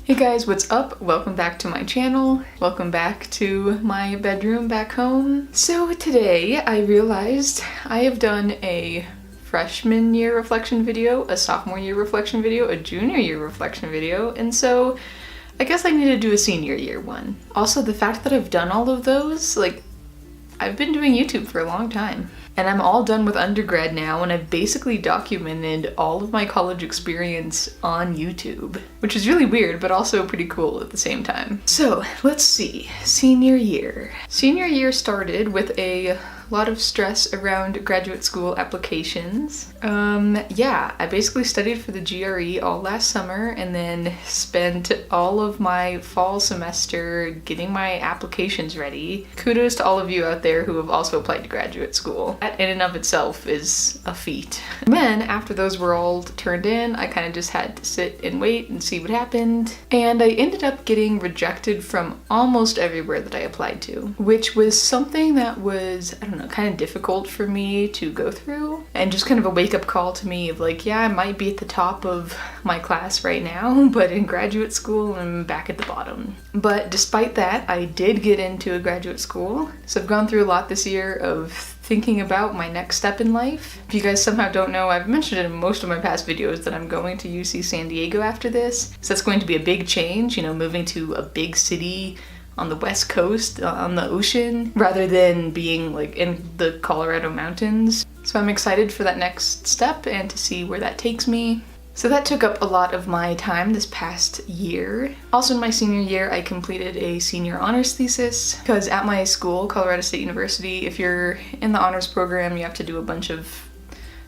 Hey guys, what's up? Welcome back to my channel. Welcome back to my bedroom back home. So today I realized I have done a freshman year reflection video, a sophomore year reflection video, a junior year reflection video, and so I guess I need to do a senior year one. Also, the fact that I've done all of those, I've been doing YouTube for a long time. And I'm all done with undergrad now, and I've basically documented all of my college experience on YouTube, which is really weird, but also pretty cool at the same time. So let's see, senior year. Senior year started with a lot of stress around graduate school applications. Yeah, I basically studied for the GRE all last summer and then spent all of my fall semester getting my applications ready. Kudos to all of you out there who have also applied to graduate school. That in and of itself is a feat. And then after those were all turned in, I kind of just had to sit and wait and see what happened. And I ended up getting rejected from almost everywhere that I applied to, which was something that was, I don't know, kind of difficult for me to go through, and just kind of a wake-up call to me of like, yeah, I might be at the top of my class right now, but in graduate school I'm back at the bottom. But despite that, I did get into a graduate school, so I've gone through a lot this year of thinking about my next step in life. If you guys somehow don't know, I've mentioned in most of my past videos that I'm going to UC San Diego after this, so that's going to be a big change, you know, moving to a big city on the west coast, on the ocean, rather than being like in the Colorado mountains. So I'm excited for that next step and to see where that takes me. So that took up a lot of my time this past year. Also in my senior year, I completed a senior honors thesis, because at my school, Colorado State University, if you're in the honors program, you have to do a bunch of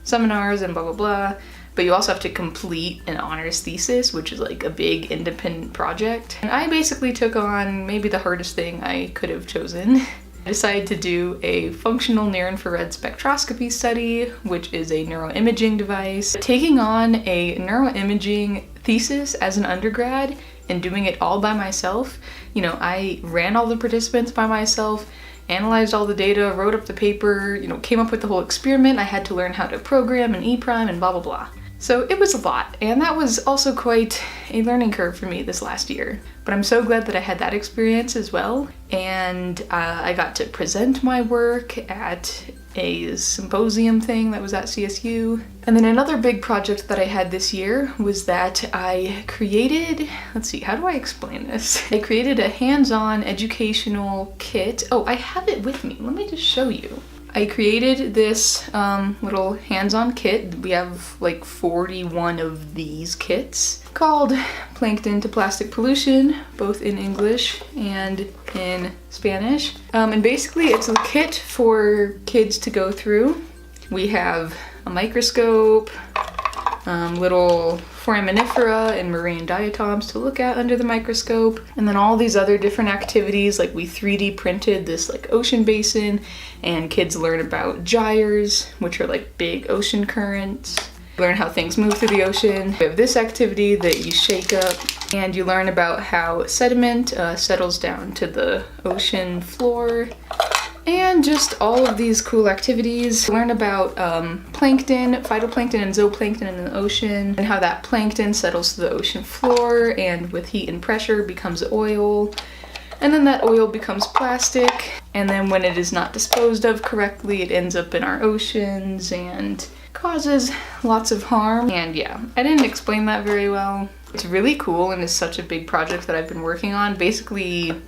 seminars and blah, blah, blah. But you also have to complete an honors thesis, which is like a big independent project. And I basically took on maybe the hardest thing I could have chosen. I decided to do a functional near-infrared spectroscopy study, which is a neuroimaging device. Taking on a neuroimaging thesis as an undergrad and doing it all by myself, you know, I ran all the participants by myself, analyzed all the data, wrote up the paper, you know, came up with the whole experiment. I had to learn how to program and E-prime and blah, blah, blah. So it was a lot, and that was also quite a learning curve for me this last year. But I'm so glad that I had that experience as well, and I got to present my work at a symposium thing that was at CSU. And then another big project that I had this year was that I created, let's see, how do I explain this? I created a hands-on educational kit. Oh, I have it with me. Let me just show you. I created this little hands-on kit. We have like 41 of these kits called Plankton to Plastic Pollution, both in English and in Spanish. And basically it's a kit for kids to go through. We have a microscope, little foraminifera and marine diatoms to look at under the microscope, and then all these other different activities, like we 3D printed this like ocean basin, and kids learn about gyres, which are like big ocean currents, learn how things move through the ocean. We have this activity that you shake up, and you learn about how sediment settles down to the ocean floor. And just all of these cool activities. Learn about plankton, phytoplankton and zooplankton in the ocean, and how that plankton settles to the ocean floor and with heat and pressure becomes oil. And then that oil becomes plastic, and then when it is not disposed of correctly, it ends up in our oceans and causes lots of harm. And yeah, I didn't explain that very well. It's really cool and is such a big project that I've been working on. Basically,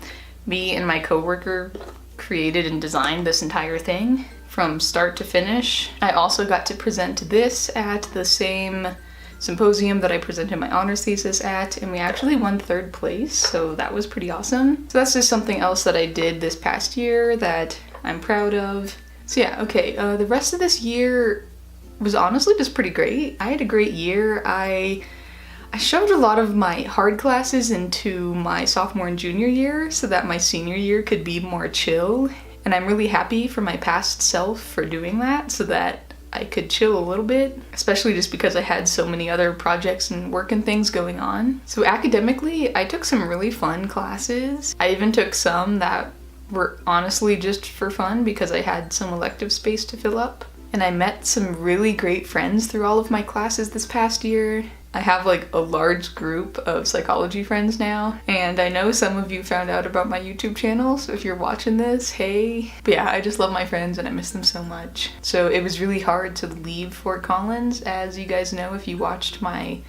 me and my coworker created and designed this entire thing from start to finish. I also got to present this at the same symposium that I presented my honors thesis at, and we actually won 3rd place, so that was pretty awesome. So that's just something else that I did this past year that I'm proud of. So yeah, okay, the rest of this year was honestly just pretty great. I had a great year. I shoved a lot of my hard classes into my sophomore and junior year so that my senior year could be more chill, and I'm really happy for my past self for doing that so that I could chill a little bit, especially just because I had so many other projects and work and things going on. So academically, I took some really fun classes. I even took some that were honestly just for fun because I had some elective space to fill up. And I met some really great friends through all of my classes this past year. I have like a large group of psychology friends now, and I know some of you found out about my YouTube channel, so if you're watching this, hey. But yeah, I just love my friends and I miss them so much. So it was really hard to leave Fort Collins, as you guys know if you watched my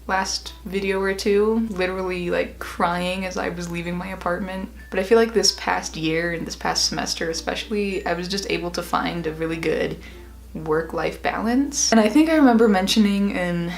last video or two, literally like crying as I was leaving my apartment. But I feel like this past year and this past semester especially, I was just able to find a really good work-life balance. And I think I remember mentioning in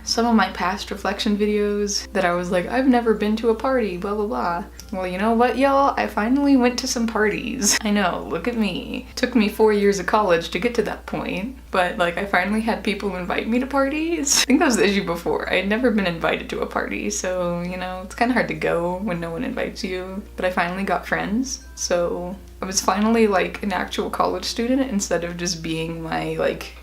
some of my past reflection videos that I was like, I've never been to a party, blah blah blah. Well, you know what, y'all? I finally went to some parties. I know, look at me. It took me 4 years of college to get to that point, but like I finally had people invite me to parties. I think that was the issue before. I had never been invited to a party, so you know, it's kind of hard to go when no one invites you. But I finally got friends, so I was finally like an actual college student instead of just being my like,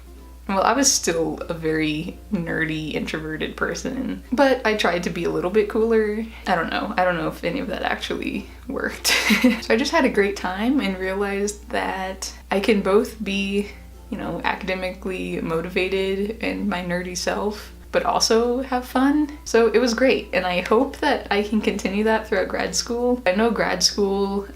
well, I was still a very nerdy, introverted person, but I tried to be a little bit cooler. I don't know if any of that actually worked. So I just had a great time and realized that I can both be, you know, academically motivated and my nerdy self, but also have fun. So it was great, and I hope that I can continue that throughout grad school. I know grad school,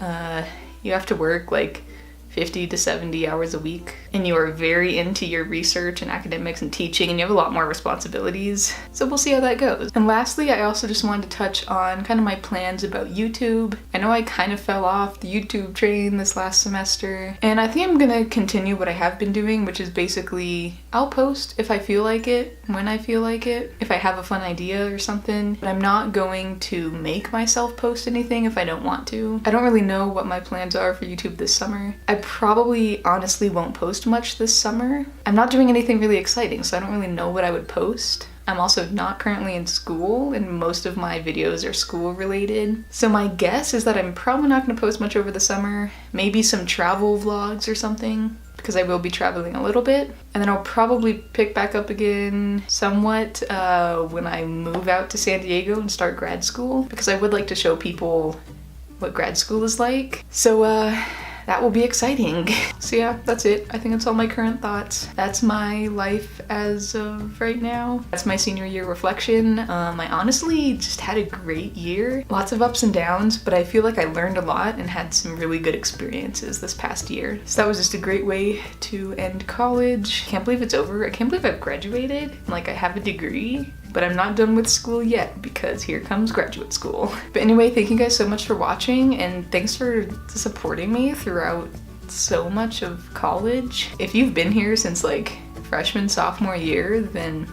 you have to work like 50 to 70 hours a week, and you are very into your research and academics and teaching, and you have a lot more responsibilities. So we'll see how that goes. And lastly, I also just wanted to touch on kind of my plans about YouTube. I know I kind of fell off the YouTube train this last semester, and I think I'm gonna continue what I have been doing, which is basically I'll post if I feel like it, when I feel like it, if I have a fun idea or something, but I'm not going to make myself post anything if I don't want to. I don't really know what my plans are for YouTube this summer. I probably honestly won't post much this summer. I'm not doing anything really exciting, so I don't really know what I would post. I'm also not currently in school, and most of my videos are school related. So my guess is that I'm probably not going to post much over the summer. Maybe some travel vlogs or something, because I will be traveling a little bit. And then I'll probably pick back up again somewhat when I move out to San Diego and start grad school, because I would like to show people what grad school is like. So that will be exciting. So yeah, that's it. I think that's all my current thoughts. That's my life as of right now. That's my senior year reflection. I honestly just had a great year. Lots of ups and downs, but I feel like I learned a lot and had some really good experiences this past year. So that was just a great way to end college. Can't believe it's over. I can't believe I've graduated. Like, I have a degree, but I'm not done with school yet because here comes graduate school. But anyway, thank you guys so much for watching, and thanks for supporting me throughout so much of college. If you've been here since like freshman, sophomore year, then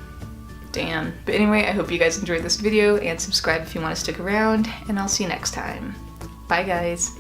damn. But anyway, I hope you guys enjoyed this video, and subscribe if you want to stick around, and I'll see you next time. Bye guys.